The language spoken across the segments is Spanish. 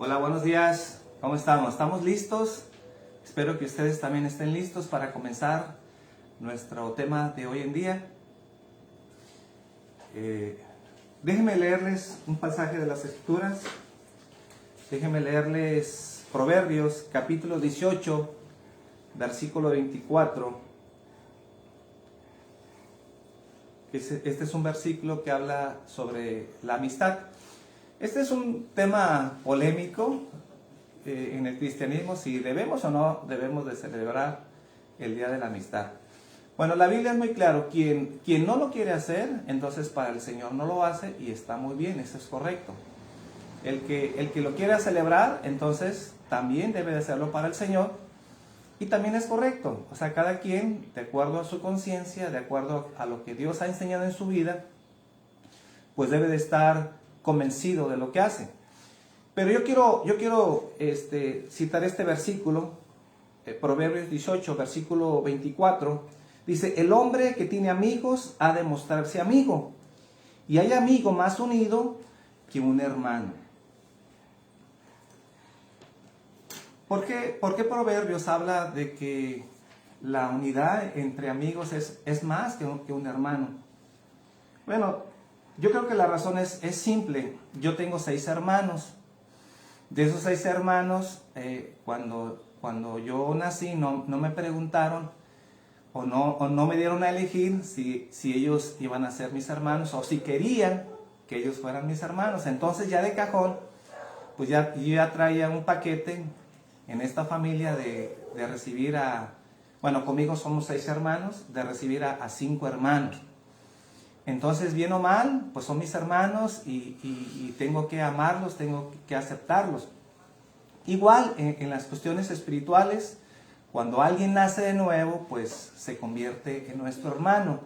Hola, buenos días. ¿Cómo estamos? ¿Estamos listos? Espero que ustedes también estén listos para comenzar nuestro tema de hoy en día. Déjenme leerles un pasaje de las Escrituras. Déjenme leerles Proverbios, capítulo 18, versículo 24. Este es un versículo que habla sobre la amistad. Este es un tema polémico en el cristianismo, si debemos o no debemos de celebrar el Día de la Amistad. Bueno, la Biblia es muy claro, quien no lo quiere hacer, entonces para el Señor no lo hace y está muy bien, eso es correcto. El que lo quiera celebrar, entonces también debe de hacerlo para el Señor y también es correcto. O sea, cada quien, de acuerdo a su conciencia, de acuerdo a lo que Dios ha enseñado en su vida, pues debe de estar convencido de lo que hace. Pero yo quiero citar este versículo, Proverbios 18, versículo 24. Dice: el hombre que tiene amigos ha de mostrarse amigo, y hay amigo más unido que un hermano. ¿Por qué Proverbios habla de que la unidad entre amigos es más que un hermano? Bueno, yo creo que la razón es simple. Yo tengo 6 hermanos. De esos 6 hermanos, cuando yo nací, no me preguntaron o no me dieron a elegir si ellos iban a ser mis hermanos o si querían que ellos fueran mis hermanos. Entonces ya de cajón, pues yo ya traía un paquete en esta familia de recibir conmigo somos 6 hermanos, de recibir a 5 hermanos. Entonces, bien o mal, pues son mis hermanos y tengo que amarlos, tengo que aceptarlos. Igual en las cuestiones espirituales, cuando alguien nace de nuevo, pues se convierte en nuestro hermano.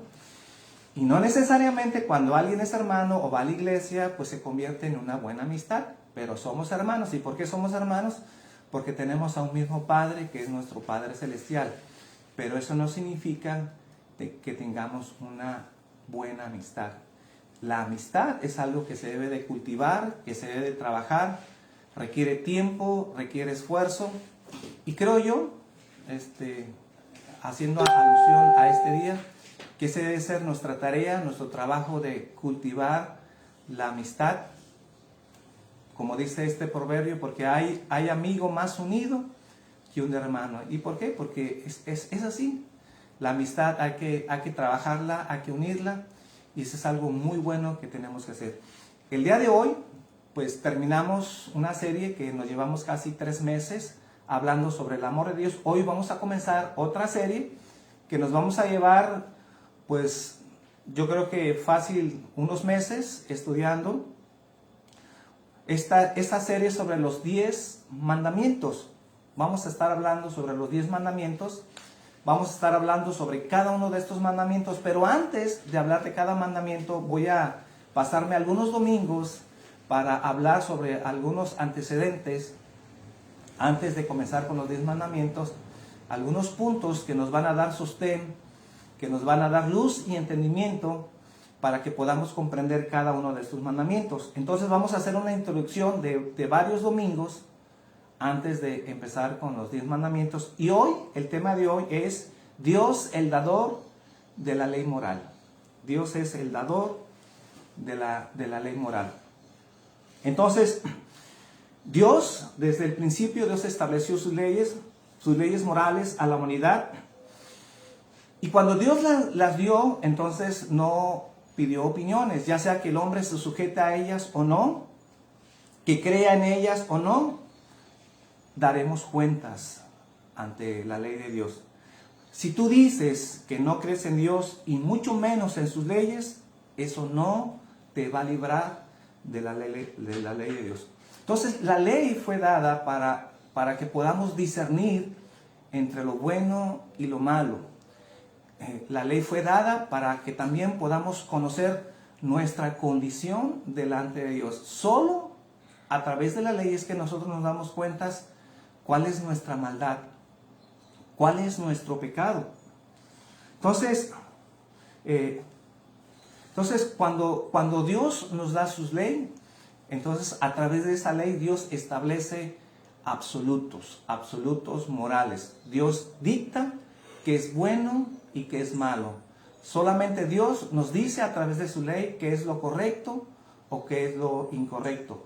Y no necesariamente cuando alguien es hermano o va a la iglesia, pues se convierte en una buena amistad. Pero somos hermanos. ¿Y por qué somos hermanos? Porque tenemos a un mismo Padre, que es nuestro Padre Celestial. Pero eso no significa que tengamos una buena amistad. La amistad es algo que se debe de cultivar, que se debe de trabajar, requiere tiempo, requiere esfuerzo, y creo yo, haciendo alusión a este día, que ese debe ser nuestra tarea, nuestro trabajo de cultivar la amistad, como dice este proverbio, porque hay amigo más unido que un hermano. ¿Y por qué? Porque es así. La amistad hay que trabajarla, hay que unirla, y eso es algo muy bueno que tenemos que hacer. El día de hoy, pues terminamos una serie que nos llevamos casi 3 meses hablando sobre el amor de Dios. Hoy vamos a comenzar otra serie que nos vamos a llevar, pues yo creo que fácil unos meses estudiando esta serie sobre los 10 mandamientos. Vamos a estar hablando sobre los 10 mandamientos. Vamos a estar hablando sobre cada uno de estos mandamientos, pero antes de hablar de cada mandamiento voy a pasarme algunos domingos para hablar sobre algunos antecedentes antes de comenzar con los 10 mandamientos, algunos puntos que nos van a dar sostén, que nos van a dar luz y entendimiento para que podamos comprender cada uno de estos mandamientos. Entonces vamos a hacer una introducción de varios domingos antes de empezar con los 10 mandamientos. Y hoy, el tema de hoy es Dios, el dador de la ley moral. Dios es el dador de la ley moral. Entonces, Dios, desde el principio, Dios estableció sus leyes morales a la humanidad. Y cuando Dios las dio, entonces no pidió opiniones, ya sea que el hombre se sujete a ellas o no, que crea en ellas o no. Daremos cuentas ante la ley de Dios. Si tú dices que no crees en Dios y mucho menos en sus leyes, eso no te va a librar de la ley de Dios. Entonces, la ley fue dada para que podamos discernir entre lo bueno y lo malo. La ley fue dada para que también podamos conocer nuestra condición delante de Dios. Solo a través de la ley es que nosotros nos damos cuenta cuál es nuestra maldad, cuál es nuestro pecado. Entonces cuando Dios nos da sus leyes, Entonces, a través de esa ley, Dios establece absolutos morales. Dios dicta qué es bueno y qué es malo. Solamente Dios nos dice a través de su ley qué es lo correcto o qué es lo incorrecto.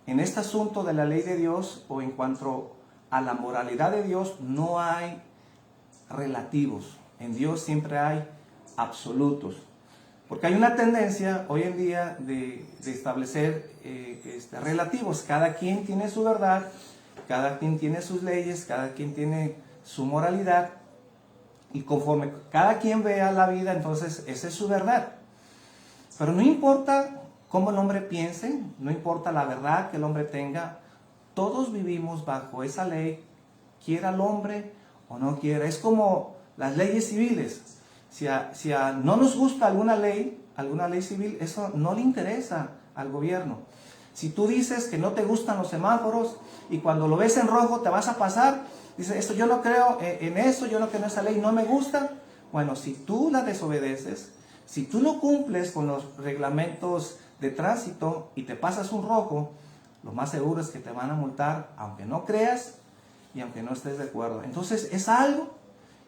En este asunto de la ley de Dios o en cuanto a la moralidad de Dios, no hay relativos. En Dios siempre hay absolutos. Porque hay una tendencia hoy en día de establecer relativos. Cada quien tiene su verdad, cada quien tiene sus leyes, cada quien tiene su moralidad. Y conforme cada quien vea la vida, entonces esa es su verdad. Pero no importa cómo el hombre piense, no importa la verdad que el hombre tenga, todos vivimos bajo esa ley, quiera el hombre o no quiera. Es como las leyes civiles. Si no nos gusta alguna ley civil, eso no le interesa al gobierno. Si tú dices que no te gustan los semáforos y cuando lo ves en rojo te vas a pasar, dices, esto yo no creo en eso, yo no creo en esa ley, no me gusta. Bueno, si tú la desobedeces, si tú no cumples con los reglamentos de tránsito y te pasas un rojo, lo más seguro es que te van a multar, aunque no creas y aunque no estés de acuerdo. Entonces es algo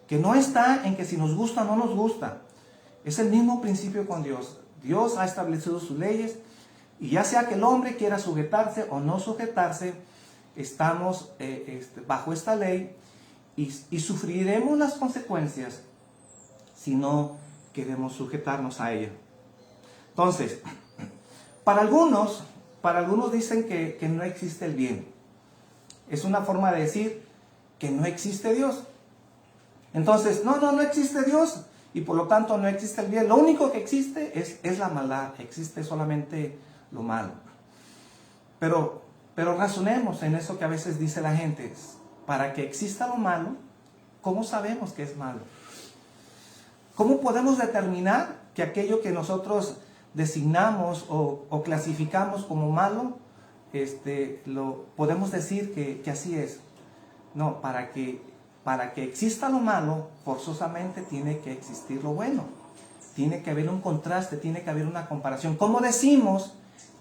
que no está en que si nos gusta o no nos gusta. Es el mismo principio con Dios. Dios ha establecido sus leyes y ya sea que el hombre quiera sujetarse o no sujetarse, estamos bajo esta ley y sufriremos las consecuencias si no queremos sujetarnos a ella. Entonces, para algunos dicen que no existe el bien. Es una forma de decir que no existe Dios. Entonces, no existe Dios y por lo tanto no existe el bien. Lo único que existe es la maldad, existe solamente lo malo. Pero razonemos en eso que a veces dice la gente. Para que exista lo malo, ¿cómo sabemos que es malo? ¿Cómo podemos determinar que aquello que nosotros designamos o clasificamos como malo, lo podemos decir que así es? No, para que exista lo malo, forzosamente tiene que existir lo bueno. Tiene que haber un contraste, tiene que haber una comparación. ¿Cómo decimos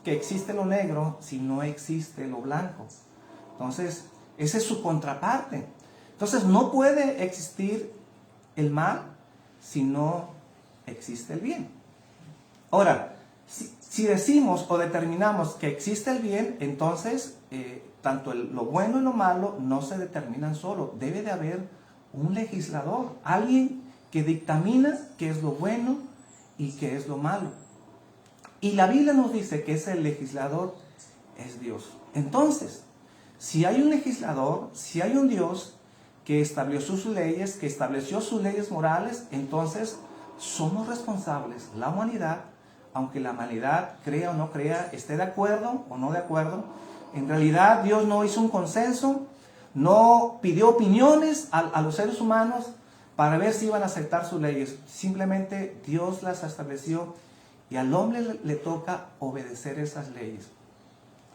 que existe lo negro si no existe lo blanco? Entonces, esa es su contraparte. Entonces, no puede existir el mal si no existe el bien. Ahora, si decimos o determinamos que existe el bien, entonces tanto lo bueno y lo malo no se determinan solo. Debe de haber un legislador, alguien que dictamina qué es lo bueno y qué es lo malo. Y la Biblia nos dice que ese legislador es Dios. Entonces, si hay un legislador, si hay un Dios que estableció sus leyes morales, entonces somos responsables, la humanidad, aunque la humanidad crea o no crea, esté de acuerdo o no de acuerdo. En realidad Dios no hizo un consenso, no pidió opiniones a los seres humanos para ver si iban a aceptar sus leyes. Simplemente Dios las estableció y al hombre le toca obedecer esas leyes.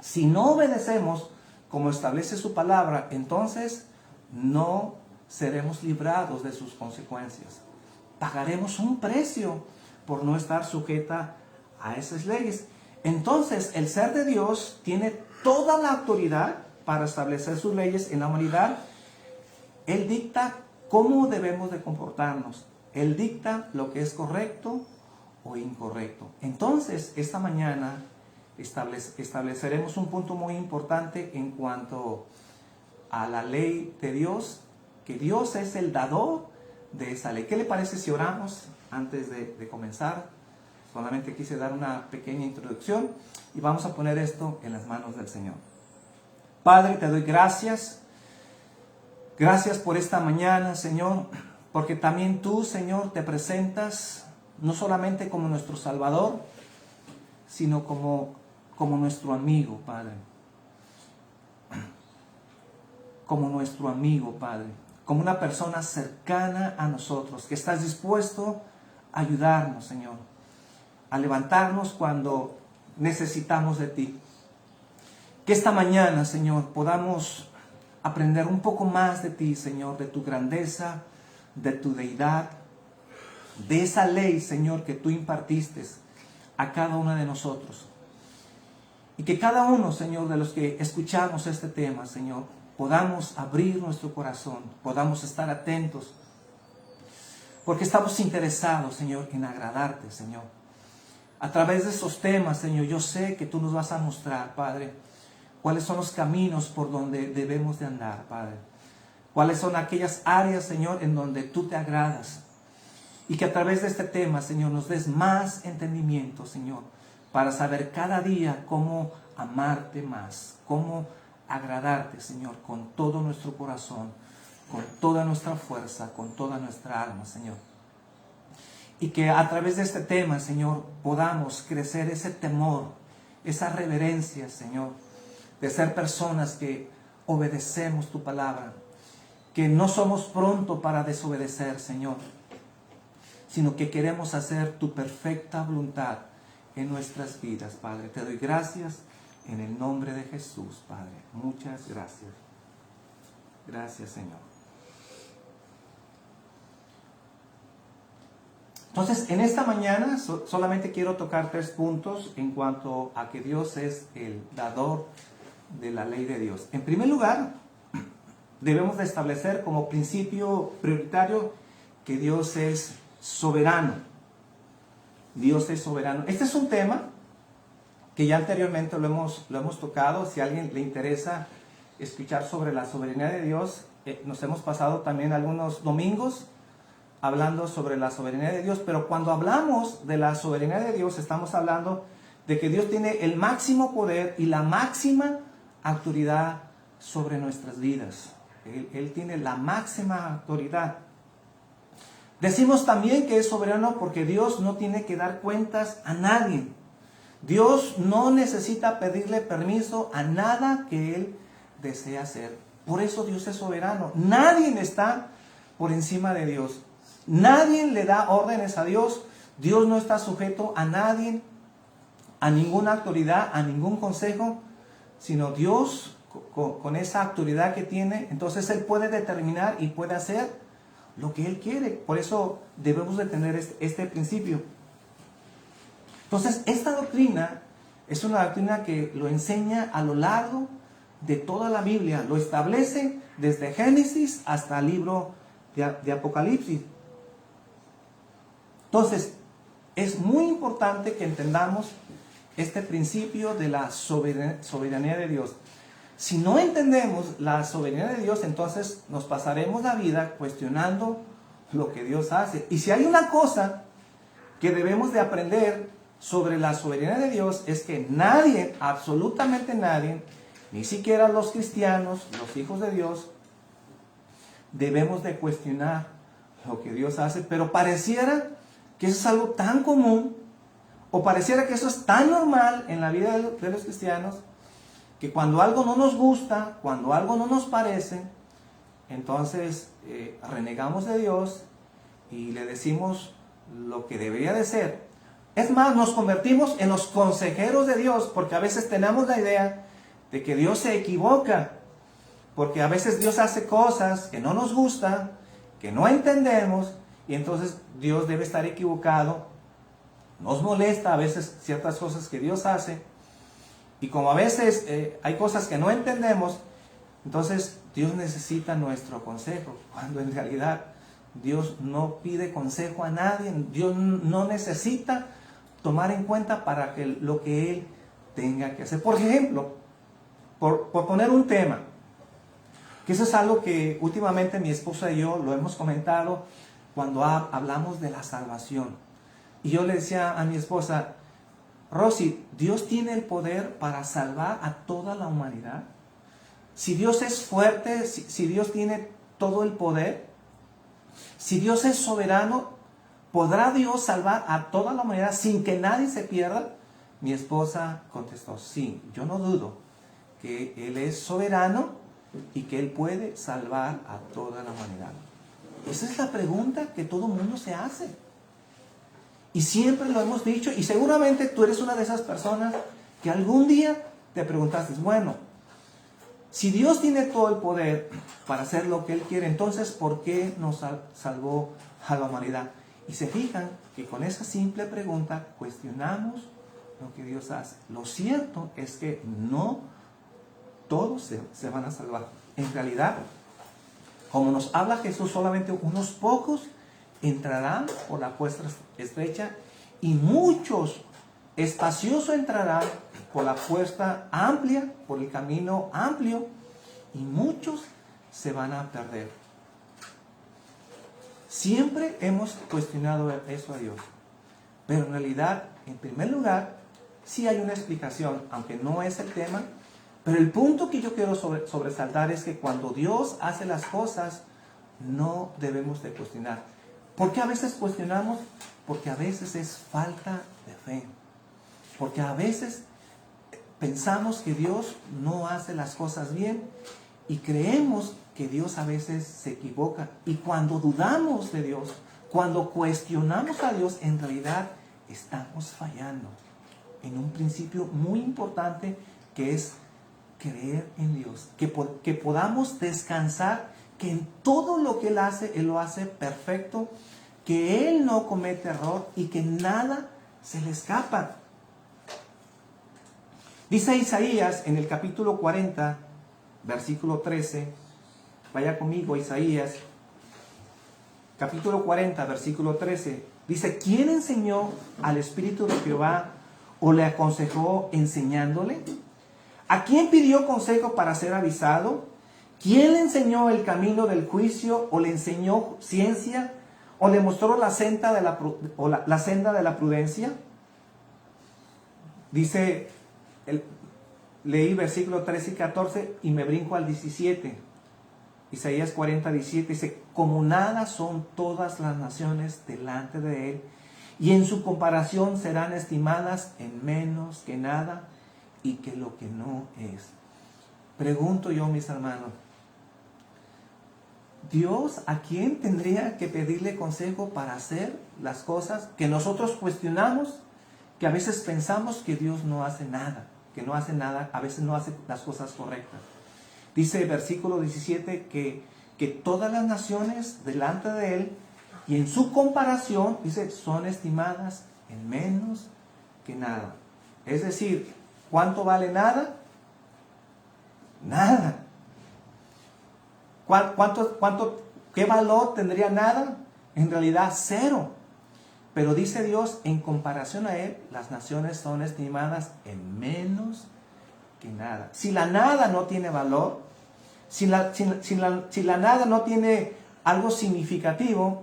Si no obedecemos como establece su palabra, entonces no seremos librados de sus consecuencias. Pagaremos un precio por no estar sujeta a esas leyes. Entonces, el ser de Dios tiene toda la autoridad para establecer sus leyes en la humanidad. Él dicta cómo debemos de comportarnos. Él dicta lo que es correcto o incorrecto. Entonces, esta mañana estableceremos un punto muy importante en cuanto a la ley de Dios, que Dios es el dador de esa ley. ¿Qué le parece si oramos antes de comenzar? Solamente quise dar una pequeña introducción y vamos a poner esto en las manos del Señor. Padre, te doy gracias. Gracias por esta mañana, Señor, porque también tú, Señor, te presentas no solamente como nuestro Salvador, sino como nuestro amigo, Padre. Como nuestro amigo, Padre. Como una persona cercana a nosotros, que estás dispuesto a ayudarnos, Señor, a levantarnos cuando necesitamos de ti. Que esta mañana, Señor, podamos aprender un poco más de ti, Señor, de tu grandeza, de tu deidad, de esa ley, Señor, que tú impartiste a cada uno de nosotros. Y que cada uno, Señor, de los que escuchamos este tema, Señor, podamos abrir nuestro corazón, podamos estar atentos, porque estamos interesados, Señor, en agradarte, Señor. A través de esos temas, Señor, yo sé que tú nos vas a mostrar, Padre, cuáles son los caminos por donde debemos de andar, Padre. Cuáles son aquellas áreas, Señor, en donde tú te agradas. Y que a través de este tema, Señor, nos des más entendimiento, Señor, para saber cada día cómo amarte más, cómo agradarte, Señor, con todo nuestro corazón, con toda nuestra fuerza, con toda nuestra alma, Señor. Y que a través de este tema, Señor, podamos crecer ese temor, esa reverencia, Señor, de ser personas que obedecemos tu palabra, que no somos pronto para desobedecer, Señor, sino que queremos hacer tu perfecta voluntad en nuestras vidas, Padre. Te doy gracias en el nombre de Jesús, Padre. Muchas gracias. Gracias, Señor. Entonces, en esta mañana solamente quiero tocar 3 puntos en cuanto a que Dios es el dador de la ley de Dios. En primer lugar, debemos de establecer como principio prioritario que Dios es soberano. Dios es soberano. Este es un tema que ya anteriormente lo hemos tocado. Si a alguien le interesa escuchar sobre la soberanía de Dios, nos hemos pasado también algunos domingos hablando sobre la soberanía de Dios. Pero cuando hablamos de la soberanía de Dios, estamos hablando de que Dios tiene el máximo poder y la máxima autoridad sobre nuestras vidas. Él tiene la máxima autoridad. Decimos también que es soberano porque Dios no tiene que dar cuentas a nadie. Dios no necesita pedirle permiso a nada que Él desea hacer. Por eso Dios es soberano. Nadie está por encima de Dios. Nadie le da órdenes a Dios. Dios no está sujeto a nadie, a ninguna autoridad, a ningún consejo, sino Dios con esa autoridad que tiene, entonces Él puede determinar y puede hacer lo que Él quiere. Por eso debemos de tener este principio. Entonces, esta doctrina es una doctrina que lo enseña a lo largo de toda la Biblia. Lo establece desde Génesis hasta el libro de Apocalipsis. Entonces, es muy importante que entendamos este principio de la soberanía de Dios. Si no entendemos la soberanía de Dios, entonces nos pasaremos la vida cuestionando lo que Dios hace. Y si hay una cosa que debemos de aprender sobre la soberanía de Dios, es que nadie, absolutamente nadie, ni siquiera los cristianos, los hijos de Dios, debemos de cuestionar lo que Dios hace. Pero pareciera que eso es algo tan común, o pareciera que eso es tan normal en la vida de los cristianos, que cuando algo no nos gusta, cuando algo no nos parece, entonces renegamos de Dios y le decimos lo que debería de ser. Es más, nos convertimos en los consejeros de Dios, porque a veces tenemos la idea de que Dios se equivoca, porque a veces Dios hace cosas que no nos gustan, que no entendemos, y entonces Dios debe estar equivocado. Nos molesta a veces ciertas cosas que Dios hace, y como a veces hay cosas que no entendemos, entonces Dios necesita nuestro consejo, cuando en realidad Dios no pide consejo a nadie. Dios no necesita tomar en cuenta para que lo que Él tenga que hacer. Por ejemplo, por poner un tema, que eso es algo que últimamente mi esposa y yo lo hemos comentado cuando hablamos de la salvación. Y yo le decía a mi esposa, Rosy, ¿Dios tiene el poder para salvar a toda la humanidad? Si Dios es fuerte, si Dios tiene todo el poder, si Dios es soberano, ¿podrá Dios salvar a toda la humanidad sin que nadie se pierda? Mi esposa contestó, sí, yo no dudo que Él es soberano y que Él puede salvar a toda la humanidad. Esa es la pregunta que todo el mundo se hace. Y siempre lo hemos dicho, y seguramente tú eres una de esas personas que algún día te preguntaste, bueno, si Dios tiene todo el poder para hacer lo que Él quiere, entonces ¿por qué nos salvó a la humanidad? Y se fijan que con esa simple pregunta cuestionamos lo que Dios hace. Lo cierto es que no todos se van a salvar. En realidad, como nos habla Jesús, solamente unos pocos entrarán por la puerta estrecha y muchos espaciosos entrarán por la puerta amplia, por el camino amplio, y muchos se van a perder. Siempre hemos cuestionado eso a Dios, pero en realidad, en primer lugar, sí hay una explicación, aunque no es el tema, pero el punto que yo quiero sobresaltar es que cuando Dios hace las cosas, no debemos de cuestionar. ¿Por qué a veces cuestionamos? Porque a veces es falta de fe. Porque a veces pensamos que Dios no hace las cosas bien y creemos que Dios a veces se equivoca. Y cuando dudamos de Dios, cuando cuestionamos a Dios, en realidad estamos fallando en un principio muy importante, que es creer en Dios, que podamos descansar, que en todo lo que Él hace, Él lo hace perfecto, que Él no comete error y que nada se le escapa. Dice Isaías en el capítulo 40, versículo 13, vaya conmigo, Isaías, capítulo 40, versículo 13, dice: ¿quién enseñó al Espíritu de Jehová o le aconsejó enseñándole? ¿A quién pidió consejo para ser avisado? ¿Quién le enseñó el camino del juicio o le enseñó ciencia o le mostró la senda de la prudencia? Dice, leí versículos 13 y 14 y me brinco al 17. Isaías 40, 17 dice: como nada son todas las naciones delante de Él, y en su comparación serán estimadas en menos que nada y que lo que no es. Pregunto yo, mis hermanos, ¿Dios a quién tendría que pedirle consejo para hacer las cosas que nosotros cuestionamos? Que a veces pensamos que Dios no hace nada, a veces no hace las cosas correctas. Dice el versículo 17 que todas las naciones delante de Él y en su comparación, dice, son estimadas en menos que nada. Es decir, ¿cuánto vale nada? Nada. ¿Qué valor tendría nada? En realidad, cero. Pero dice Dios, en comparación a Él, las naciones son estimadas en menos que nada. Si la nada no tiene valor, si la nada no tiene algo significativo,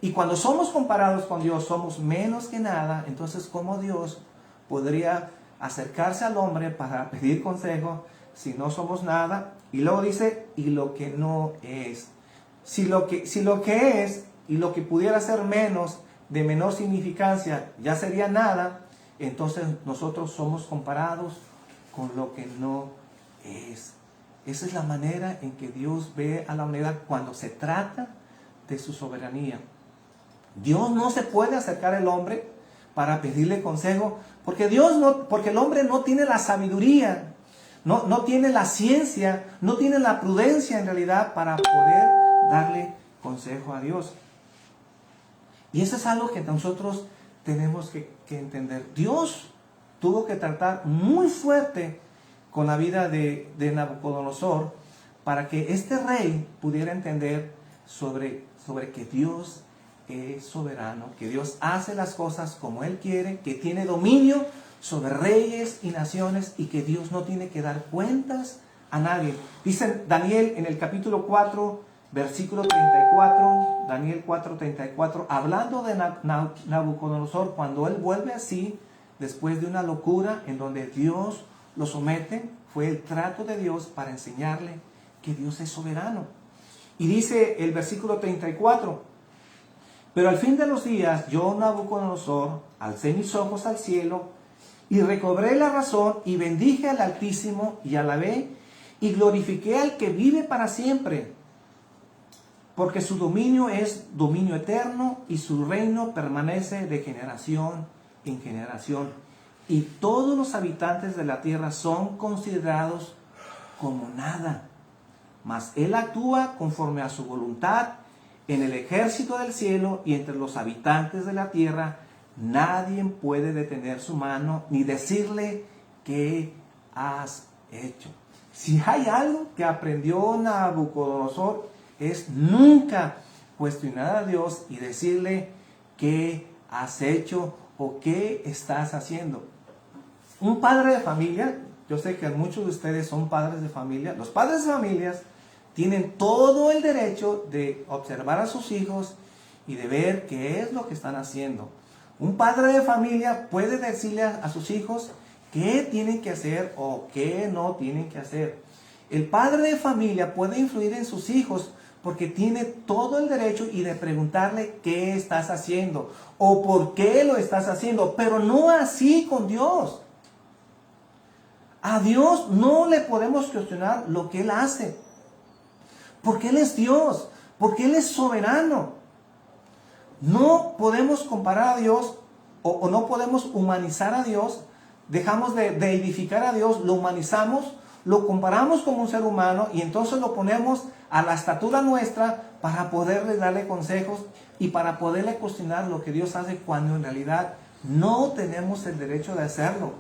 y cuando somos comparados con Dios somos menos que nada, entonces ¿cómo Dios podría acercarse al hombre para pedir consejo si no somos nada? Y luego dice, y lo que no es. Si lo que es y lo que pudiera ser menos, de menor significancia, ya sería nada, entonces nosotros somos comparados con lo que no es. Esa es la manera en que Dios ve a la humanidad cuando se trata de su soberanía. Dios no se puede acercar al hombre para pedirle consejo, porque el hombre no tiene la sabiduría, no tiene la ciencia, no tiene la prudencia en realidad para poder darle consejo a Dios. Y eso es algo que nosotros tenemos que entender. Dios tuvo que tratar muy fuerte con la vida de Nabucodonosor para que este rey pudiera entender sobre que Dios es soberano, que Dios hace las cosas como Él quiere, que tiene dominio sobre reyes y naciones y que Dios no tiene que dar cuentas a nadie. Dice Daniel en el capítulo 4, versículo 34, Daniel 4, 34, hablando de Nabucodonosor, cuando él vuelve así, después de una locura en donde Dios lo somete, fue el trato de Dios para enseñarle que Dios es soberano. Y dice el versículo 34, pero al fin de los días, yo, Nabucodonosor, alcé mis ojos al cielo y recobré la razón y bendije al Altísimo y alabé y glorifiqué al que vive para siempre, porque su dominio es dominio eterno y su reino permanece de generación en generación. Y todos los habitantes de la tierra son considerados como nada, mas Él actúa conforme a su voluntad en el ejército del cielo y entre los habitantes de la tierra, Nadie puede detener su mano ni decirle qué has hecho. Si hay algo que aprendió Nabucodonosor es nunca cuestionar a Dios y decirle qué has hecho o qué estás haciendo. Un padre de familia, yo sé que muchos de ustedes son padres de familia, los padres de familias tienen todo el derecho de observar a sus hijos y de ver qué es lo que están haciendo. Un padre de familia puede decirle a sus hijos qué tienen que hacer o qué no tienen que hacer. El padre de familia puede influir en sus hijos porque tiene todo el derecho y de preguntarle qué estás haciendo o por qué lo estás haciendo, pero no así con Dios. A Dios no le podemos cuestionar lo que Él hace, porque Él es Dios, porque Él es soberano. No podemos comparar a Dios o no podemos humanizar a Dios. Dejamos de edificar a Dios, lo humanizamos, lo comparamos como un ser humano y entonces lo ponemos a la estatura nuestra para poderle darle consejos y para poderle cuestionar lo que Dios hace cuando en realidad no tenemos el derecho de hacerlo.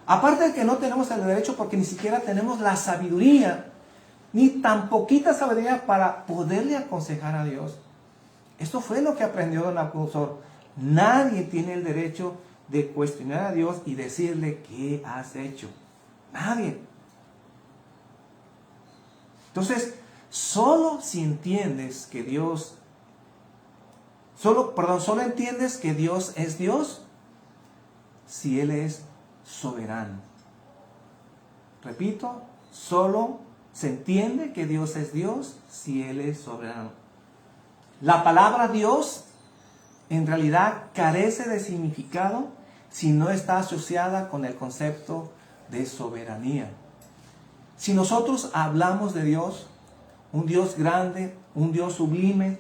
Aparte de que no tenemos el derecho porque ni siquiera tenemos la sabiduría, ni tan poquita sabiduría para poderle aconsejar a Dios. Esto fue lo que aprendió Nabucodonosor. Nadie tiene el derecho de cuestionar a Dios y decirle qué has hecho. Nadie. Entonces, solo si entiendes que Dios, solo entiendes que Dios es Dios si Él es soberano. Repito, solo se entiende que Dios es Dios si Él es soberano. La palabra Dios en realidad carece de significado si no está asociada con el concepto de soberanía. Si nosotros hablamos de Dios, un Dios grande, un Dios sublime,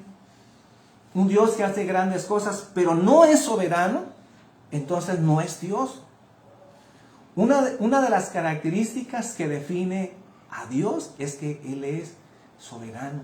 un Dios que hace grandes cosas, pero no es soberano, entonces no es Dios. Una de las características que define a Dios es que Él es soberano.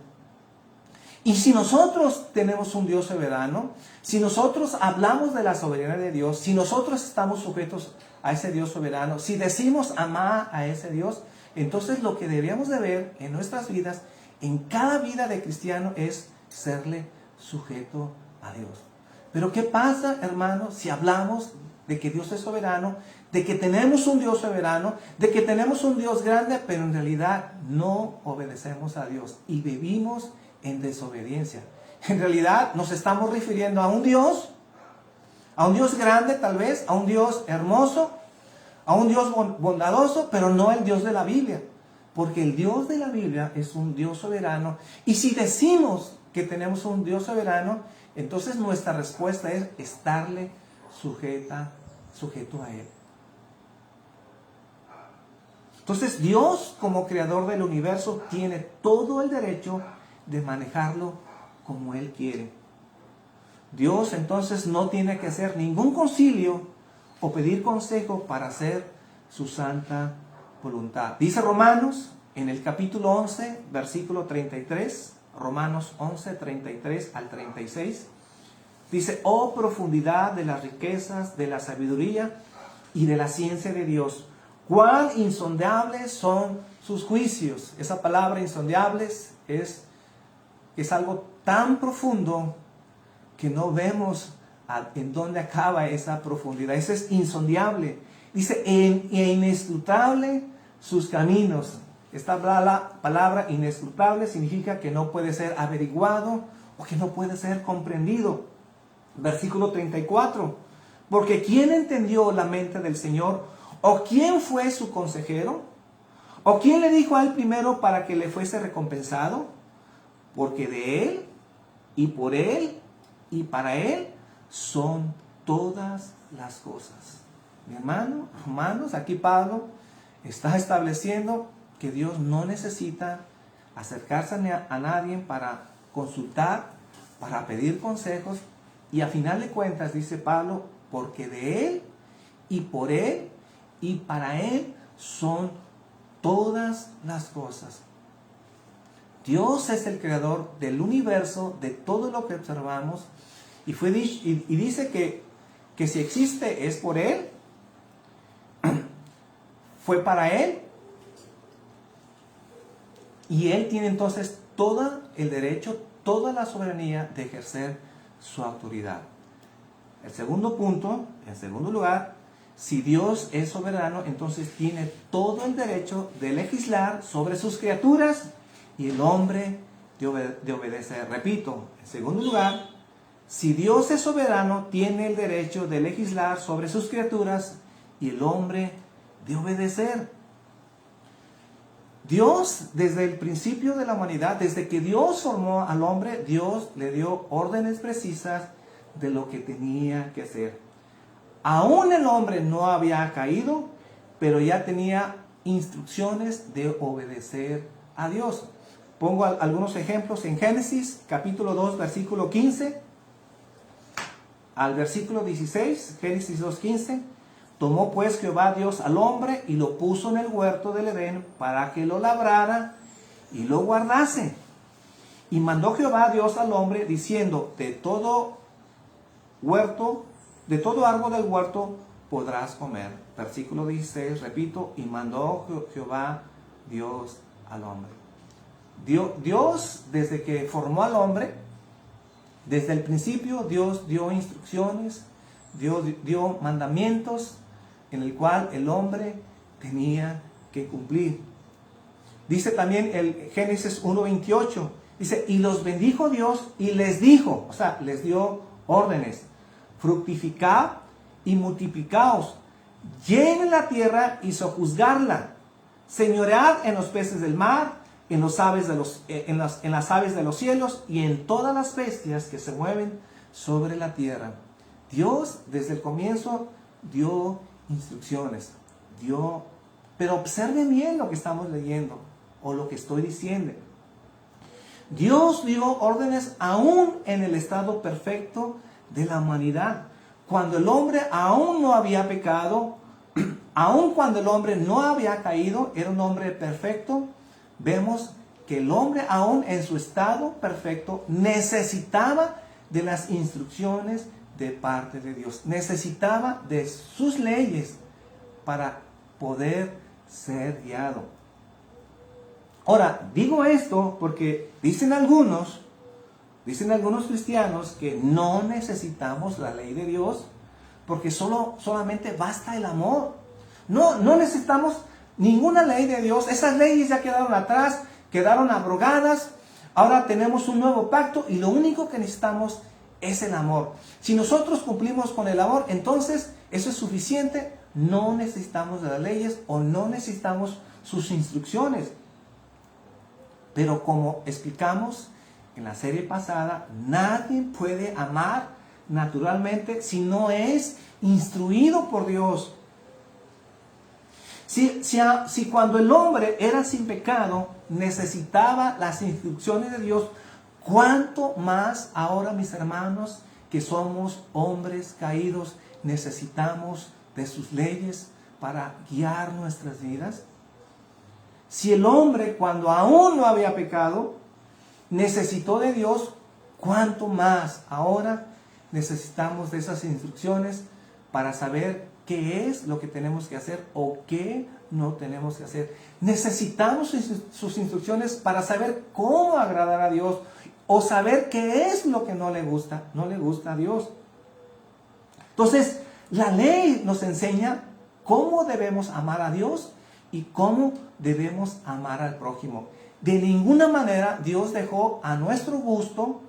Y si nosotros tenemos un Dios soberano, si nosotros hablamos de la soberanía de Dios, si nosotros estamos sujetos a ese Dios soberano, si decimos amar a ese Dios, entonces lo que deberíamos de ver en nuestras vidas, en cada vida de cristiano, es serle sujeto a Dios. Pero ¿qué pasa, hermanos, si hablamos de que Dios es soberano, de que tenemos un Dios soberano, de que tenemos un Dios grande, pero en realidad no obedecemos a Dios y vivimos en desobediencia? En realidad nos estamos refiriendo a un Dios grande tal vez, a un Dios hermoso, a un Dios bondadoso, pero no el Dios de la Biblia. Porque el Dios de la Biblia es un Dios soberano. Y si decimos que tenemos un Dios soberano, entonces nuestra respuesta es estarle sujeto a Él. Entonces Dios, como creador del universo, tiene todo el derecho de manejarlo como Él quiere. Dios entonces no tiene que hacer ningún concilio o pedir consejo para hacer su santa voluntad. Dice Romanos en el capítulo 11, versículo 33, Romanos 11, 33 al 36, dice: oh profundidad de las riquezas, de la sabiduría y de la ciencia de Dios, cuán insondables son sus juicios. Esa palabra insondables es algo tan profundo que no vemos en dónde acaba esa profundidad. Ese es insondable. Dice, inescrutable sus caminos. Esta palabra inescrutable significa que no puede ser averiguado o que no puede ser comprendido. Versículo 34. Porque ¿quién entendió la mente del Señor? ¿O quién fue su consejero? ¿O quién le dijo a él primero para que le fuese recompensado? Porque de Él, y por Él, y para Él, son todas las cosas. Mi hermano, hermanos, aquí Pablo está estableciendo que Dios no necesita acercarse a nadie para consultar, para pedir consejos. Y a final de cuentas, dice Pablo, porque de Él, y por Él, y para Él, son todas las cosas. Dios es el creador del universo, de todo lo que observamos, y dice que que si existe es por Él, fue para Él, y Él tiene entonces todo el derecho, toda la soberanía de ejercer su autoridad. El segundo punto, en segundo lugar, si Dios es soberano, entonces tiene todo el derecho de legislar sobre sus criaturas y el hombre de obedecer. Repito, en segundo lugar, si Dios es soberano, tiene el derecho de legislar sobre sus criaturas y el hombre de obedecer. Dios, desde el principio de la humanidad, desde que Dios formó al hombre, Dios le dio órdenes precisas de lo que tenía que hacer. Aún el hombre no había caído, pero ya tenía instrucciones de obedecer a Dios. Pongo algunos ejemplos en Génesis, capítulo 2, versículo 15 al versículo 16, Génesis 2:15. Tomó pues Jehová Dios al hombre y lo puso en el huerto del Edén para que lo labrara y lo guardase. Y mandó Jehová Dios al hombre diciendo, de todo árbol del huerto podrás comer. Versículo 16, repito, y mandó Jehová Dios al hombre. Dios, desde que formó al hombre, desde el principio, Dios dio instrucciones, Dios dio mandamientos en el cual el hombre tenía que cumplir. Dice también el Génesis 1:28, dice, y los bendijo Dios y les dijo, o sea, les dio órdenes, fructificad y multiplicaos, llenen la tierra y sojuzgarla, señoread en los peces del mar, en las aves de los cielos y en todas las bestias que se mueven sobre la tierra. Dios desde el comienzo dio instrucciones, pero observen bien lo que estamos leyendo o lo que estoy diciendo. Dios dio órdenes aún en el estado perfecto de la humanidad, cuando el hombre aún no había pecado, aún cuando el hombre no había caído, era un hombre perfecto. Vemos que el hombre aún en su estado perfecto necesitaba de las instrucciones de parte de Dios. Necesitaba de sus leyes para poder ser guiado. Ahora, digo esto porque dicen algunos cristianos que no necesitamos la ley de Dios porque solamente basta el amor. No necesitamos ninguna ley de Dios. Esas leyes ya quedaron atrás, quedaron abrogadas. Ahora tenemos un nuevo pacto y lo único que necesitamos es el amor. Si nosotros cumplimos con el amor, entonces eso es suficiente. No necesitamos de las leyes o no necesitamos sus instrucciones. Pero como explicamos en la serie pasada, nadie puede amar naturalmente si no es instruido por Dios. Si cuando el hombre era sin pecado necesitaba las instrucciones de Dios, ¿cuánto más ahora, mis hermanos, que somos hombres caídos, necesitamos de sus leyes para guiar nuestras vidas? Si el hombre, cuando aún no había pecado, necesitó de Dios, ¿cuánto más ahora necesitamos de esas instrucciones para saber qué es lo que tenemos que hacer o qué no tenemos que hacer? Necesitamos sus instrucciones para saber cómo agradar a Dios o saber qué es lo que no le gusta a Dios. Entonces, la ley nos enseña cómo debemos amar a Dios y cómo debemos amar al prójimo. De ninguna manera Dios dejó a nuestro gusto,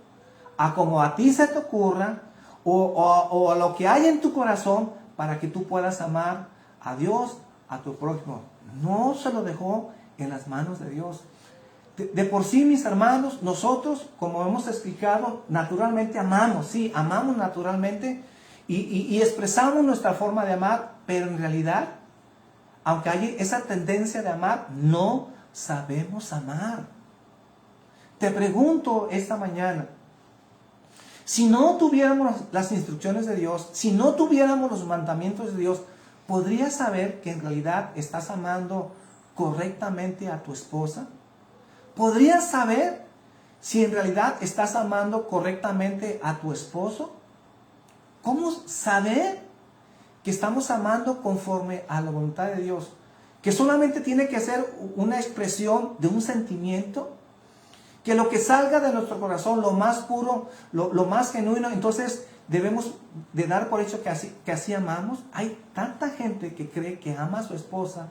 a como a ti se te ocurra o a lo que hay en tu corazón para que tú puedas amar a Dios, a tu prójimo. No se lo dejó en las manos de Dios. De por sí, mis hermanos, nosotros, como hemos explicado, naturalmente amamos. Sí, amamos naturalmente y expresamos nuestra forma de amar, pero en realidad, aunque hay esa tendencia de amar, no sabemos amar. Te pregunto esta mañana, si no tuviéramos las instrucciones de Dios, si no tuviéramos los mandamientos de Dios, ¿podrías saber que en realidad estás amando correctamente a tu esposa? ¿Podrías saber si en realidad estás amando correctamente a tu esposo? ¿Cómo saber que estamos amando conforme a la voluntad de Dios? Que solamente tiene que ser una expresión de un sentimiento, que lo que salga de nuestro corazón, lo más puro, lo más genuino, entonces debemos de dar por hecho que así amamos. Hay tanta gente que cree que ama a su esposa,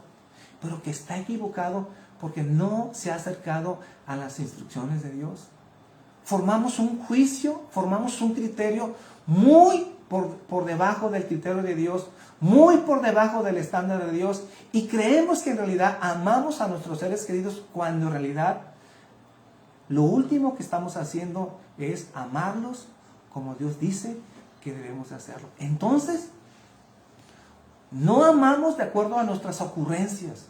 pero que está equivocado porque no se ha acercado a las instrucciones de Dios. Formamos un juicio, formamos un criterio muy por debajo del criterio de Dios, muy por debajo del estándar de Dios, y creemos que en realidad amamos a nuestros seres queridos, cuando en realidad lo último que estamos haciendo es amarlos como Dios dice que debemos de hacerlo. Entonces, no amamos de acuerdo a nuestras ocurrencias,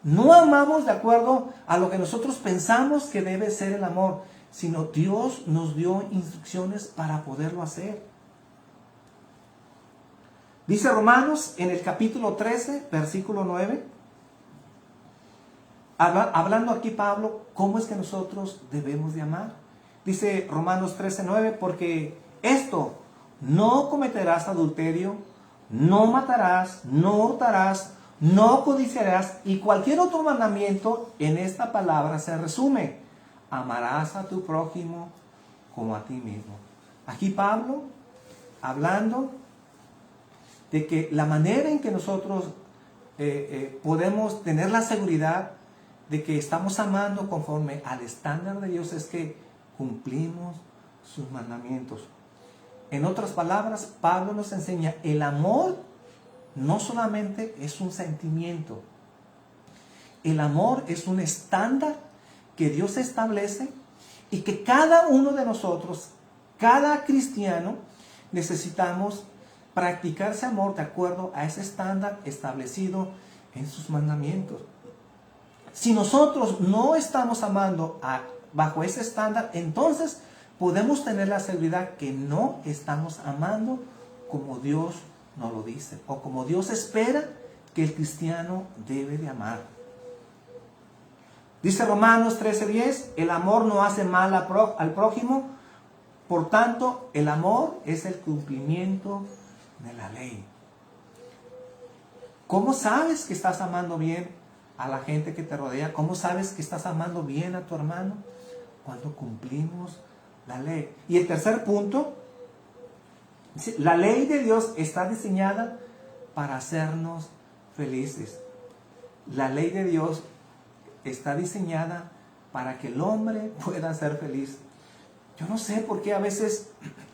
no amamos de acuerdo a lo que nosotros pensamos que debe ser el amor, sino Dios nos dio instrucciones para poderlo hacer. Dice Romanos en el capítulo 13, versículo 9, hablando aquí Pablo, ¿cómo es que nosotros debemos de amar? Dice Romanos 13, 9, porque esto, no cometerás adulterio, no matarás, no hurtarás, no codiciarás, y cualquier otro mandamiento en esta palabra se resume: amarás a tu prójimo como a ti mismo. Aquí Pablo hablando de que la manera en que nosotros podemos tener la seguridad de que estamos amando conforme al estándar de Dios es que cumplimos sus mandamientos. En otras palabras, Pablo nos enseña: el amor no solamente es un sentimiento, el amor es un estándar que Dios establece y que cada uno de nosotros, cada cristiano, necesitamos practicar ese amor de acuerdo a ese estándar establecido en sus mandamientos. Si nosotros no estamos amando bajo ese estándar, entonces podemos tener la seguridad que no estamos amando como Dios nos lo dice, o como Dios espera que el cristiano debe de amar. Dice Romanos 13:10, el amor no hace mal al prójimo, por tanto, el amor es el cumplimiento de la ley. ¿Cómo sabes que estás amando bien a la gente que te rodea? ¿Cómo sabes que estás amando bien a tu hermano? Cuando cumplimos la ley. Y el tercer punto, la ley de Dios está diseñada para hacernos felices. La ley de Dios está diseñada para que el hombre pueda ser feliz. Yo no sé por qué a veces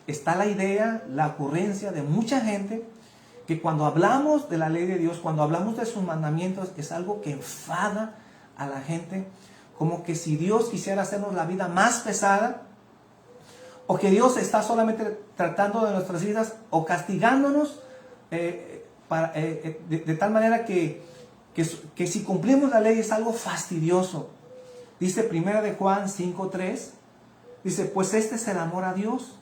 está la idea, la ocurrencia de mucha gente, que cuando hablamos de la ley de Dios, cuando hablamos de sus mandamientos, es algo que enfada a la gente, como que si Dios quisiera hacernos la vida más pesada, o que Dios está solamente tratando de nuestras vidas o castigándonos de tal manera que si cumplimos la ley es algo fastidioso. Dice 1 de Juan 5:3, dice: pues este es el amor a Dios,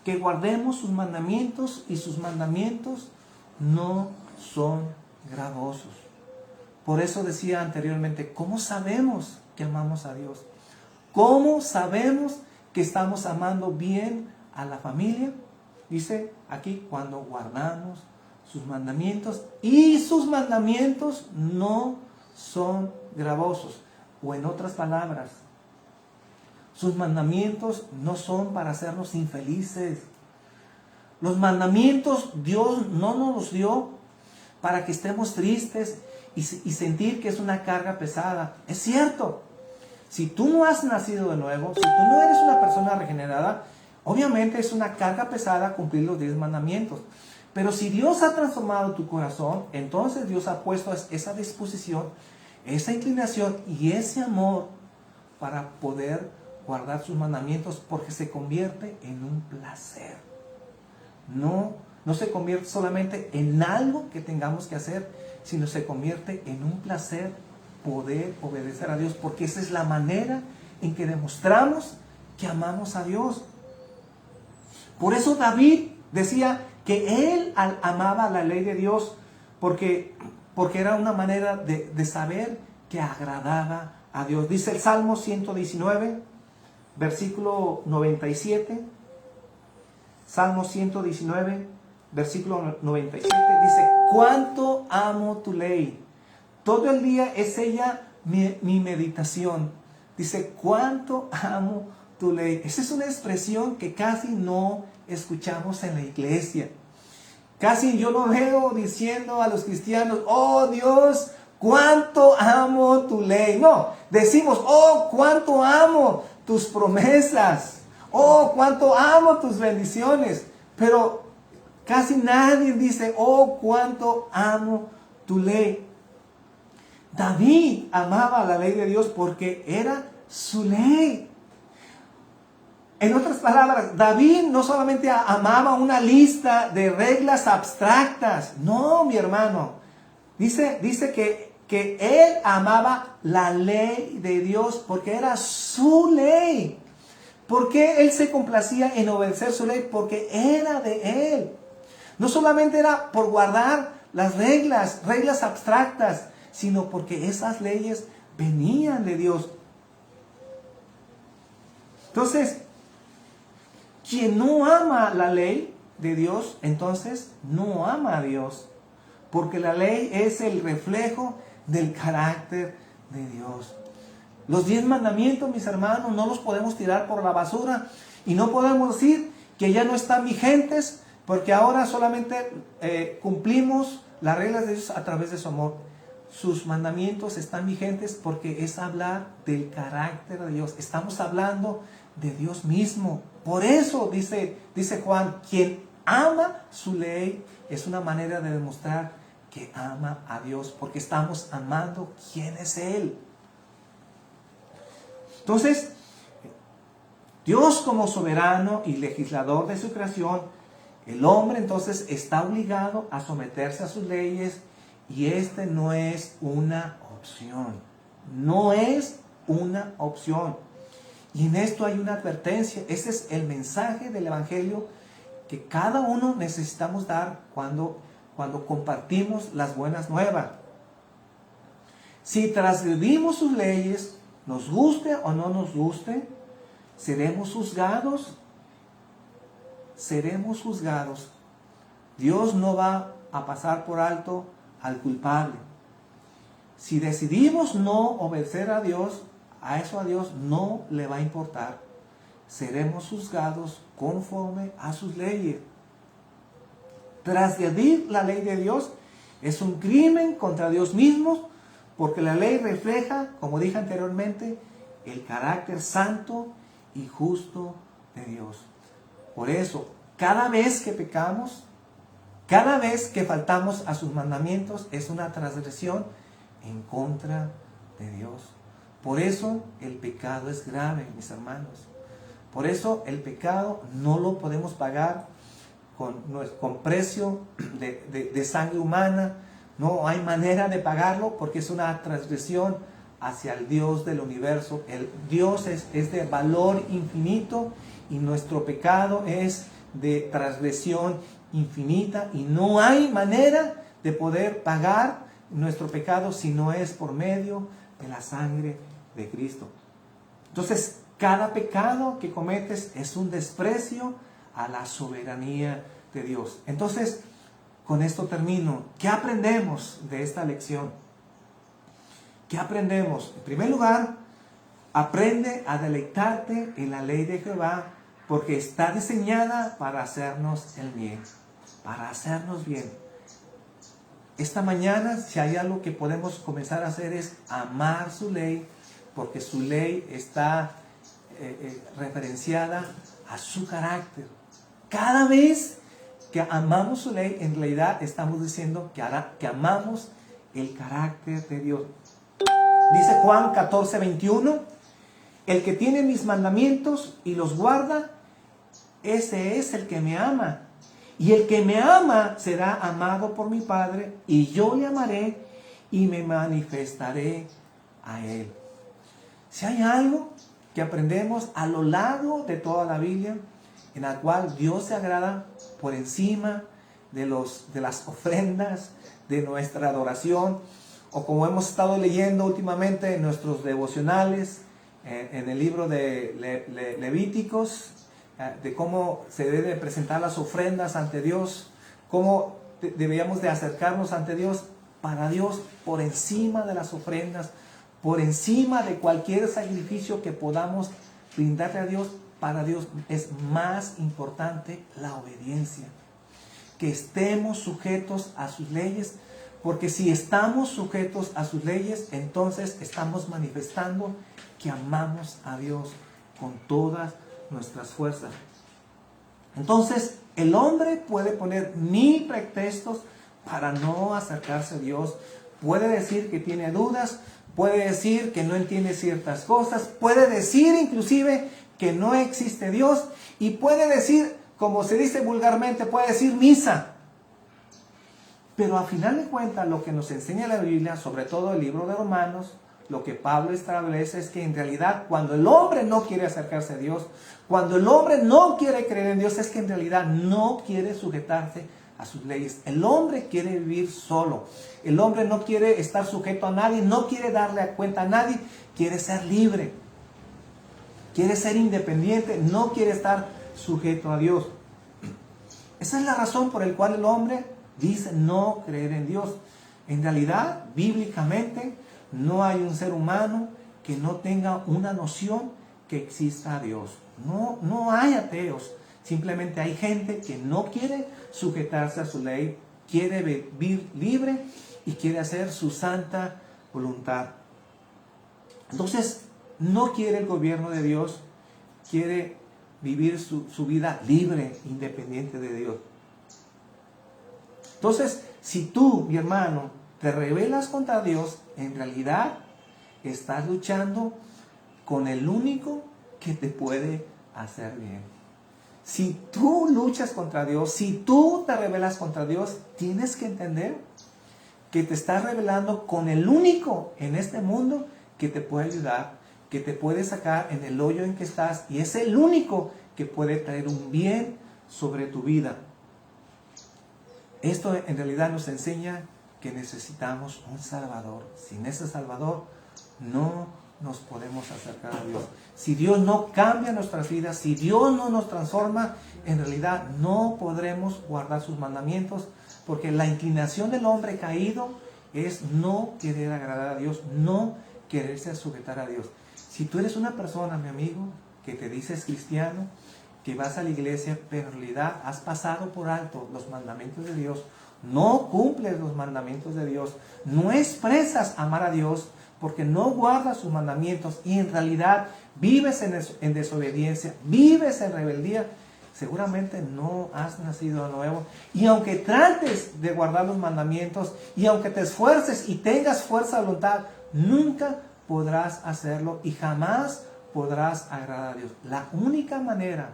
que guardemos sus mandamientos, y sus mandamientos no son gravosos. Por eso decía anteriormente, ¿cómo sabemos que amamos a Dios? ¿Cómo sabemos que estamos amando bien a la familia? Dice aquí, cuando guardamos sus mandamientos, y sus mandamientos no son gravosos. O en otras palabras, sus mandamientos no son para hacernos infelices. Los mandamientos Dios no nos los dio para que estemos tristes y sentir que es una carga pesada. Es cierto, si tú no has nacido de nuevo, si tú no eres una persona regenerada, obviamente es una carga pesada cumplir los 10 mandamientos. Pero si Dios ha transformado tu corazón, entonces Dios ha puesto esa disposición, esa inclinación y ese amor para poder guardar sus mandamientos, porque se convierte en un placer. No se convierte solamente en algo que tengamos que hacer, sino se convierte en un placer poder obedecer a Dios, porque esa es la manera en que demostramos que amamos a Dios. Por eso David decía que él amaba la ley de Dios, porque era una manera de saber que agradaba a Dios. Dice el Salmo 119, versículo 97. Salmo 119, versículo 97, dice, cuánto amo tu ley. Todo el día es ella mi meditación. Dice, cuánto amo tu ley. Esa es una expresión que casi no escuchamos en la iglesia. Casi yo lo veo diciendo a los cristianos, oh Dios, cuánto amo tu ley. No, decimos, oh, cuánto amo tus promesas. Oh, cuánto amo tus bendiciones. Pero casi nadie dice, oh, cuánto amo tu ley. David amaba la ley de Dios porque era su ley. En otras palabras, David no solamente amaba una lista de reglas abstractas. No, mi hermano. Dice que él amaba la ley de Dios porque era su ley. ¿Por qué él se complacía en obedecer su ley? Porque era de él. No solamente era por guardar las reglas abstractas, sino porque esas leyes venían de Dios. Entonces, quien no ama la ley de Dios, entonces no ama a Dios. Porque la ley es el reflejo del carácter de Dios. Los 10 mandamientos, mis hermanos, no los podemos tirar por la basura. Y no podemos decir que ya no están vigentes, porque ahora solamente cumplimos las reglas de Dios a través de su amor. Sus mandamientos están vigentes porque es hablar del carácter de Dios. Estamos hablando de Dios mismo. Por eso dice Juan, quien ama su ley es una manera de demostrar que ama a Dios, porque estamos amando quién es Él. Entonces, Dios como soberano y legislador de su creación, el hombre entonces está obligado a someterse a sus leyes, y no es una opción. No es una opción. Y en esto hay una advertencia. Ese es el mensaje del Evangelio que cada uno necesitamos dar cuando compartimos las buenas nuevas. Si transgredimos sus leyes, nos guste o no nos guste, seremos juzgados. Seremos juzgados. Dios no va a pasar por alto al culpable. Si decidimos no obedecer a Dios, a Dios no le va a importar. Seremos juzgados conforme a sus leyes. Transgredir la ley de Dios es un crimen contra Dios mismo, porque la ley refleja, como dije anteriormente, el carácter santo y justo de Dios. Por eso, cada vez que pecamos, cada vez que faltamos a sus mandamientos, es una transgresión en contra de Dios. Por eso el pecado es grave, mis hermanos. Por eso el pecado no lo podemos pagar con precio de sangre humana. No hay manera de pagarlo porque es una transgresión hacia el Dios del universo. El Dios es de valor infinito y nuestro pecado es de transgresión infinita, y no hay manera de poder pagar nuestro pecado si no es por medio de la sangre de Cristo. Entonces, cada pecado que cometes es un desprecio a la soberanía de Dios. Entonces, con esto termino. ¿Qué aprendemos de esta lección? ¿Qué aprendemos? En primer lugar, aprende a deleitarte en la ley de Jehová, porque está diseñada para hacernos el bien, para hacernos bien. Esta mañana, si hay algo que podemos comenzar a hacer, es amar su ley, porque su ley está referenciada a su carácter. Cada vez que amamos su ley, en realidad estamos diciendo que amamos el carácter de Dios. Dice Juan 14:21, el que tiene mis mandamientos y los guarda, ese es el que me ama. Y el que me ama será amado por mi Padre, y yo le amaré y me manifestaré a él. Si hay algo que aprendemos a lo largo de toda la Biblia, en la cual Dios se agrada por encima de las ofrendas, de nuestra adoración, o como hemos estado leyendo últimamente en nuestros devocionales, en el libro de Levíticos, de cómo se deben presentar las ofrendas ante Dios, cómo deberíamos de acercarnos ante Dios. Para Dios, por encima de las ofrendas, por encima de cualquier sacrificio que podamos brindarle a Dios, para Dios es más importante la obediencia. Que estemos sujetos a sus leyes, porque si estamos sujetos a sus leyes, entonces estamos manifestando que amamos a Dios con todas nuestras fuerzas. Entonces, el hombre puede poner mil pretextos para no acercarse a Dios. Puede decir que tiene dudas, puede decir que no entiende ciertas cosas, puede decir inclusive que no existe Dios, y puede decir, como se dice vulgarmente, puede decir misa. Pero a final de cuentas, lo que nos enseña la Biblia, sobre todo el libro de Romanos, lo que Pablo establece es que en realidad cuando el hombre no quiere acercarse a Dios, cuando el hombre no quiere creer en Dios, es que en realidad no quiere sujetarse a sus leyes. El hombre quiere vivir solo. El hombre no quiere estar sujeto a nadie, no quiere darle cuenta a nadie, quiere ser libre. Quiere ser independiente, no quiere estar sujeto a Dios. Esa es la razón por la cual el hombre dice no creer en Dios. En realidad, bíblicamente, no hay un ser humano que no tenga una noción que exista a Dios. No hay ateos. Simplemente hay gente que no quiere sujetarse a su ley, quiere vivir libre y quiere hacer su santa voluntad. Entonces, no quiere el gobierno de Dios, quiere vivir su vida libre, independiente de Dios. Entonces, si tú, mi hermano, te rebelas contra Dios, en realidad estás luchando con el único que te puede hacer bien. Si tú luchas contra Dios, si tú te rebelas contra Dios, tienes que entender que te estás rebelando con el único en este mundo que te puede ayudar, que te puede sacar en el hoyo en que estás, y es el único que puede traer un bien sobre tu vida. Esto en realidad nos enseña que necesitamos un Salvador. Sin ese Salvador no nos podemos acercar a Dios. Si Dios no cambia nuestras vidas, si Dios no nos transforma, en realidad no podremos guardar sus mandamientos, porque la inclinación del hombre caído es no querer agradar a Dios, no quererse sujetar a Dios. Si tú eres una persona, mi amigo, que te dices cristiano, que vas a la iglesia, pero en realidad has pasado por alto los mandamientos de Dios, no cumples los mandamientos de Dios, no expresas amar a Dios porque no guardas sus mandamientos y en realidad vives en desobediencia, vives en rebeldía, seguramente no has nacido de nuevo. Y aunque trates de guardar los mandamientos y aunque te esfuerces y tengas fuerza de voluntad, nunca podrás hacerlo y jamás podrás agradar a Dios. La única manera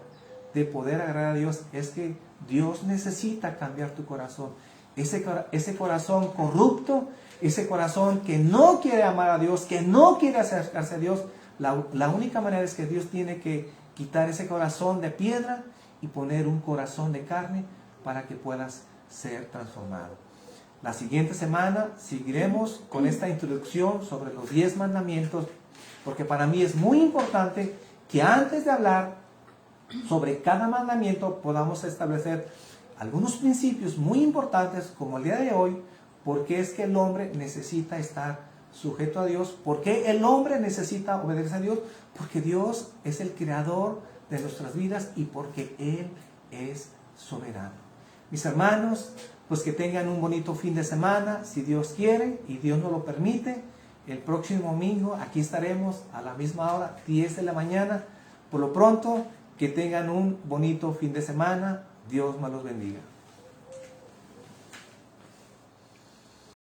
de poder agradar a Dios es que Dios necesita cambiar tu corazón. Ese corazón corrupto, ese corazón que no quiere amar a Dios, que no quiere acercarse a Dios, la única manera es que Dios tiene que quitar ese corazón de piedra y poner un corazón de carne para que puedas ser transformado. La siguiente semana seguiremos con esta introducción sobre los 10 mandamientos, porque para mí es muy importante que antes de hablar sobre cada mandamiento podamos establecer algunos principios muy importantes, como el día de hoy, porque es que el hombre necesita estar sujeto a Dios, porque el hombre necesita obedecer a Dios, porque Dios es el creador de nuestras vidas y porque Él es soberano. Mis hermanos, pues que tengan un bonito fin de semana, si Dios quiere y Dios nos lo permite. El próximo domingo aquí estaremos a la misma hora, 10 de la mañana. Por lo pronto, que tengan un bonito fin de semana. Dios me los bendiga.